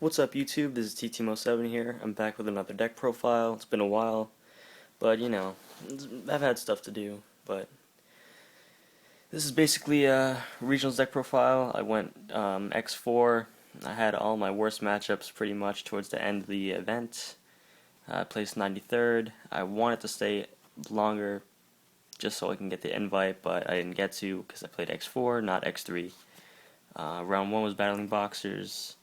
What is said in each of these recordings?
What's up YouTube, this is TTMO7 here. I'm back with another deck profile. It's been a while, but I've had stuff to do. But this is basically a regionals deck profile. I went X4. I had all my worst matchups pretty much towards the end of the event. I placed 93rd. I wanted to stay longer just so I can get the invite, but I didn't get to because I played X4, not X3. Round 1 was Battling Boxers.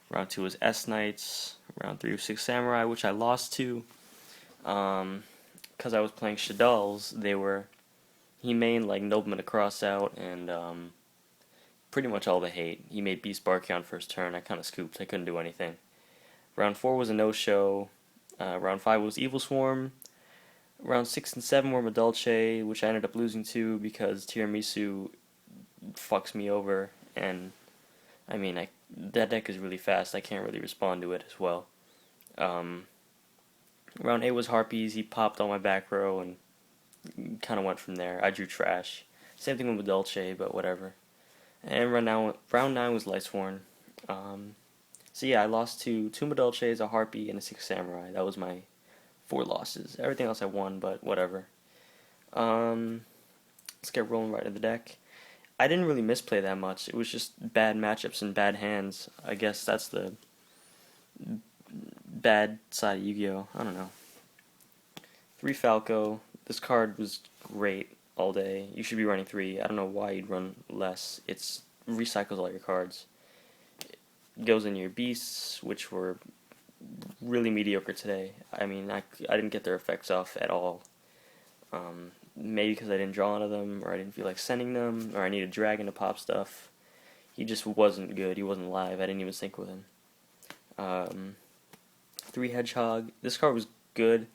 Round 2 was S Knights. Round 3 was Six Samurai, which I lost to. Because I was playing Shaddolls, he mained like Nobleman across out, and pretty much all the hate. He made Beast Barky on first turn. I kind of scooped. I couldn't do anything. Round 4 was a no-show. Round 5 was Evil Swarm. Round 6 and 7 were Madolche, which I ended up losing to because Tiramisu fucks me over, and that deck is really fast. I can't really respond to it as well. Round 8 was Harpies. He popped on my back row and kind of went from there. I drew trash. Same thing with Dolce, but whatever. And round 9 was Lightsworn. So yeah, I lost to two Madolches, a Harpy, and a Six Samurai. That was my 4 losses. Everything else I won, but whatever. Let's get rolling right in the deck. I didn't really misplay that much. It was just bad matchups and bad hands. I guess that's the bad side of Yu-Gi-Oh! I don't know. 3 Falco. This card was great all day. You should be running 3. I don't know why you'd run less. It's recycles all your cards. It goes in your beasts, which were really mediocre today. I didn't get their effects off at all. Maybe because I didn't draw onto them, or I didn't feel like sending them, or I needed Dragon to pop stuff. He just wasn't good. He wasn't live. I didn't even sync with him. 3 Hedgehog. This card was good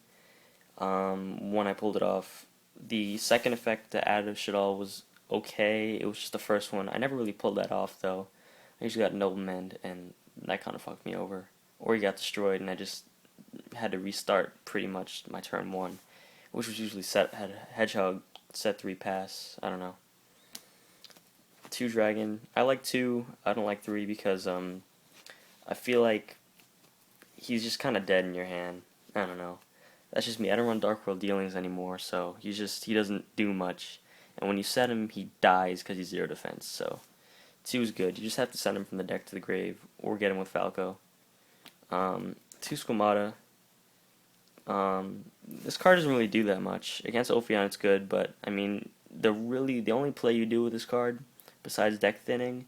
when I pulled it off. The second effect to add of Shaddoll was okay. It was just the first one. I never really pulled that off, though. I usually got Nobleman, and that kind of fucked me over. Or he got destroyed, and I just had to restart pretty much my turn 1. Which was usually had Hedgehog set 3 pass. I don't know. 2 Dragon. I like 2. I don't like 3 because I feel like he's just kind of dead in your hand. I don't know. That's just me. I don't run Dark World Dealings anymore, so he doesn't do much. And when you set him, he dies because he's 0 defense. So 2 is good. You just have to send him from the deck to the grave or get him with Falco. 2 Squamata. This card doesn't really do that much. Against Ophion it's good, but the only play you do with this card, besides deck thinning,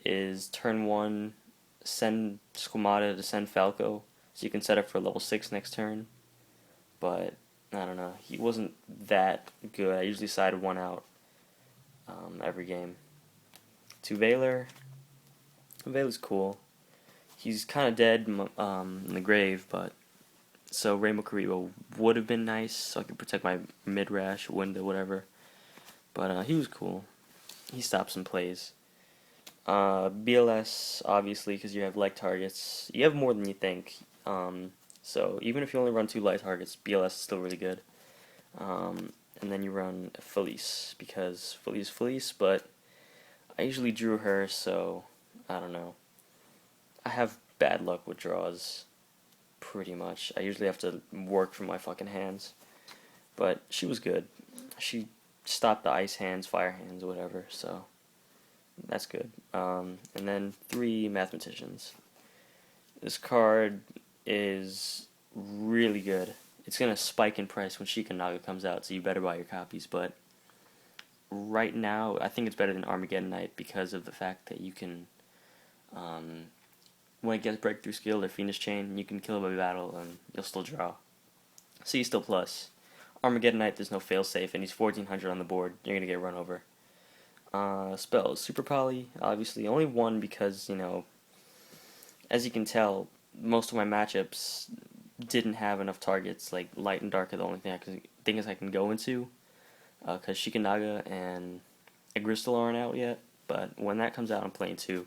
is turn 1, send Squamata to send Falco, so you can set up for level 6 next turn. But, I don't know, he wasn't that good. I usually side 1 out every game. 2 Veiler. Veiler's cool. He's kind of dead in the grave, but so Rainbow Karibo would have been nice, so I could protect my mid-rash, window, whatever. But he was cool. He stopped some plays. BLS, obviously, because you have light targets. You have more than you think. So even if you only run 2 light targets, BLS is still really good. And then you run Felice, because Felice, but I usually drew her, so I don't know. I have bad luck with draws. Pretty much. I usually have to work for my fucking hands. But she was good. She stopped the ice hands, fire hands, whatever, so that's good. And then 3 Mathematicians. This card is really good. It's going to spike in price when Shikanaga comes out, so you better buy your copies, but right now, I think it's better than Armageddon Knight because of the fact that you can, when it gets Breakthrough Skill or Phoenix Chain, you can kill it by battle and you'll still draw. So you still plus. Armageddon Knight, there's no failsafe, and he's 1400 on the board. You're going to get run over. Spells. Super Poly, obviously. Only 1 because, as you can tell, most of my matchups didn't have enough targets. Like, Light and Dark are the only thing I can go into. Because Shikanaga and Egristal aren't out yet. But when that comes out, I'm playing 2.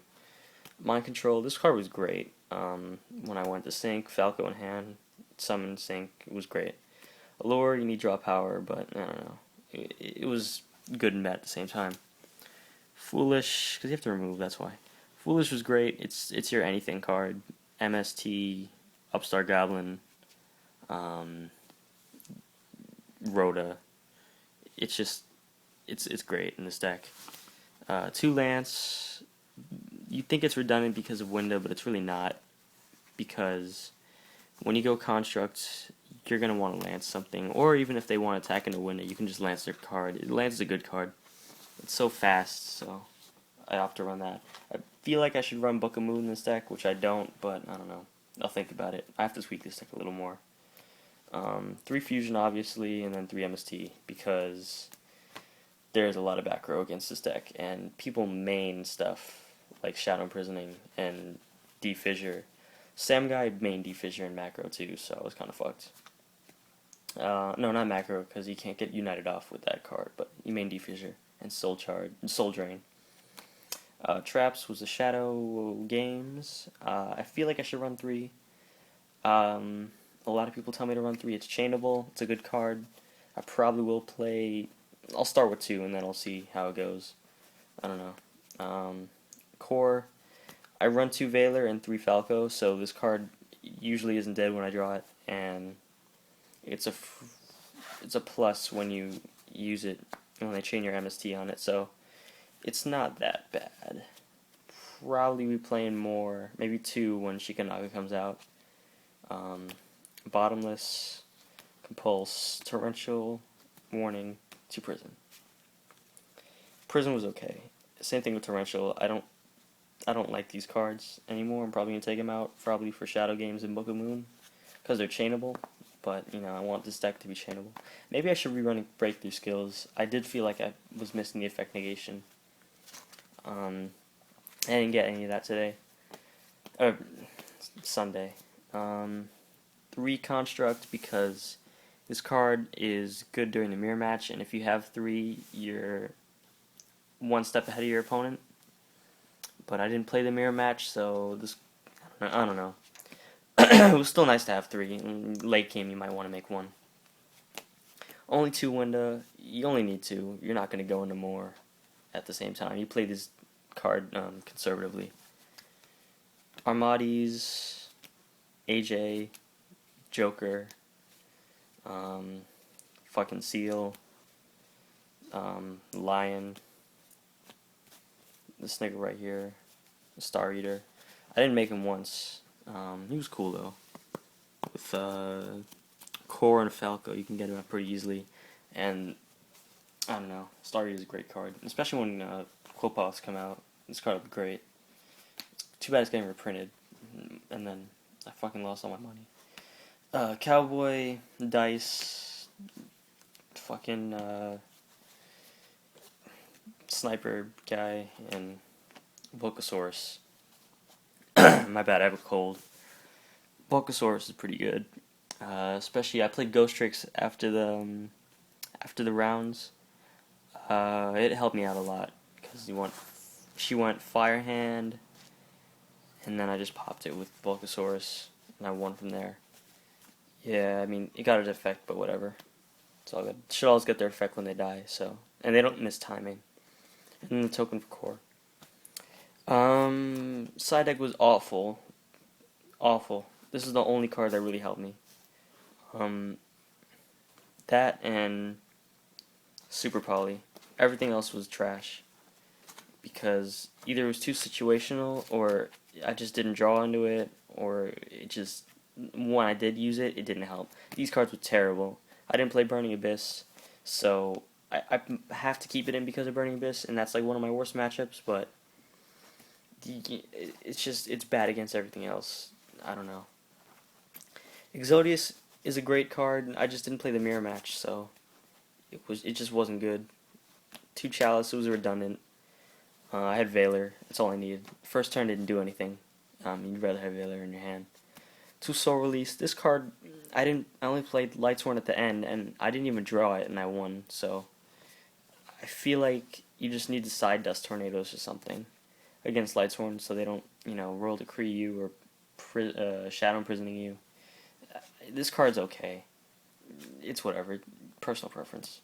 Mind Control, this card was great. When I went to sync, Falco in hand, summon sync, it was great. Allure, you need draw power, but I don't know. It was good and bad at the same time. Foolish, because you have to remove, that's why. Foolish was great. It's your anything card. MST, Upstart Goblin, um, Rhoda. It's just it's great in this deck. Two Lance. You think it's redundant because of window, but it's really not, because when you go construct, you're gonna want to lance something, or even if they want to attack into window, you can just lance their card. Lance is a good card. It's so fast, so I opt to run that. I feel like I should run Book of Moon in this deck, which I don't, but I don't know. I'll think about it. I have to tweak this deck a little more. 3 Fusion, obviously, and then 3 MST, because there's a lot of back row against this deck, and people main stuff like Shadow Imprisoning and D-Fissure. Sam Guy main D-Fissure and macro too, so I was kind of fucked. No, not macro, because he can't get united off with that card, but he main D-Fissure and Soul Drain. Traps was the Shadow Games. I feel like I should run 3. A lot of people tell me to run 3. It's chainable. It's a good card. I probably will play. I'll start with 2 and then I'll see how it goes. I don't know. Core. I run 2 Valor and 3 Falco, so this card usually isn't dead when I draw it, and it's a plus when you use it when they chain your MST on it. So it's not that bad. Probably be playing more, maybe 2 when Shikanaga comes out. Bottomless, Compulse, Torrential, Warning, to Prison. Prison was okay. Same thing with Torrential. I don't like these cards anymore. I'm probably gonna take them out, probably for Shadow Games and Book of Moon, because they're chainable. But I want this deck to be chainable. Maybe I should be running Breakthrough Skills. I did feel like I was missing the effect negation. I didn't get any of that today. Sunday. 3 Construct, because this card is good during the mirror match, and if you have 3, you're 1 step ahead of your opponent. But I didn't play the mirror match, so this, I don't know. It was still nice to have 3. In late game, you might want to make 1. Only 2 window. You only need 2. You're not going to go into more at the same time. You play this card conservatively. Armades, AJ, Joker, fucking Seal, Lion, this nigga right here, Star Eater. I didn't make him once. He was cool though. With Core and Falco, you can get him up pretty easily. And I don't know, Star Eater is a great card, especially when Quopoths come out. This card will be great. Too bad it's getting reprinted, and then I fucking lost all my money. Cowboy, Dice, fucking Sniper guy, and Bulkasaurus. My bad, I have a cold. Bulkasaurus is pretty good. Especially I played Ghost Tricks after the rounds. It helped me out a lot because she went Fire Hand, and then I just popped it with Bulkasaurus, and I won from there. Yeah, I mean, it got its effect, but whatever. It's all good. Shadolls get their effect when they die, so. And they don't miss timing. And then the token for Core. Side deck was awful. Awful. This is the only card that really helped me. That and Super Poly. Everything else was trash. Because either it was too situational, or I just didn't draw into it, or it just, when I did use it, it didn't help. These cards were terrible. I didn't play Burning Abyss, so I have to keep it in because of Burning Abyss, and that's like one of my worst matchups, but it's bad against everything else. I don't know. Exodius is a great card. I just didn't play the mirror match, so it just wasn't good. 2 Chalice, it was redundant. I had Valor. That's all I needed. First turn didn't do anything. You'd rather have Valor in your hand. 2 Soul Release. This card, I only played Lightsworn at the end, and I didn't even draw it, and I won. So I feel like you just need to side Dust Tornadoes or something against Lightsworn, so they don't, roll Decree you or Shadow Imprisoning you. This card's okay. It's whatever. Personal preference.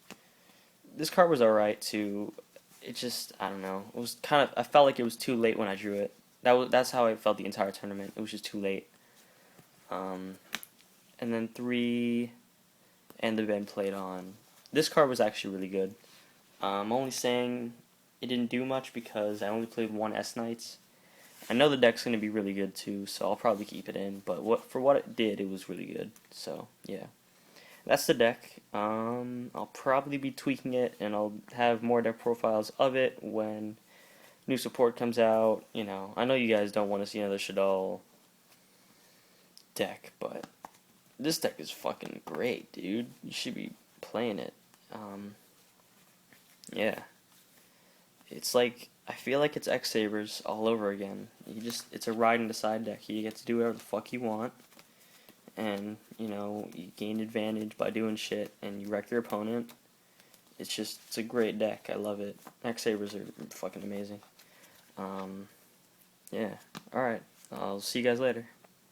This card was alright too. It just, I don't know. It was I felt like it was too late when I drew it. that's how I felt the entire tournament. It was just too late. Um, and then 3 and the been played on. This card was actually really good. I'm only saying it didn't do much because I only played 1 S Knights. I know the deck's gonna be really good too, so I'll probably keep it in. But for what it did, it was really good. So yeah, that's the deck. I'll probably be tweaking it, and I'll have more deck profiles of it when new support comes out. You know, I know you guys don't want to see another Shaddoll deck, but this deck is fucking great, dude. You should be playing it. Yeah. It's like, I feel like it's X Sabers all over again. It's a ride and decide deck. You get to do whatever the fuck you want, and, you know, you gain advantage by doing shit, and you wreck your opponent. It's a great deck. I love it. X Sabers are fucking amazing. Yeah. Alright. I'll see you guys later.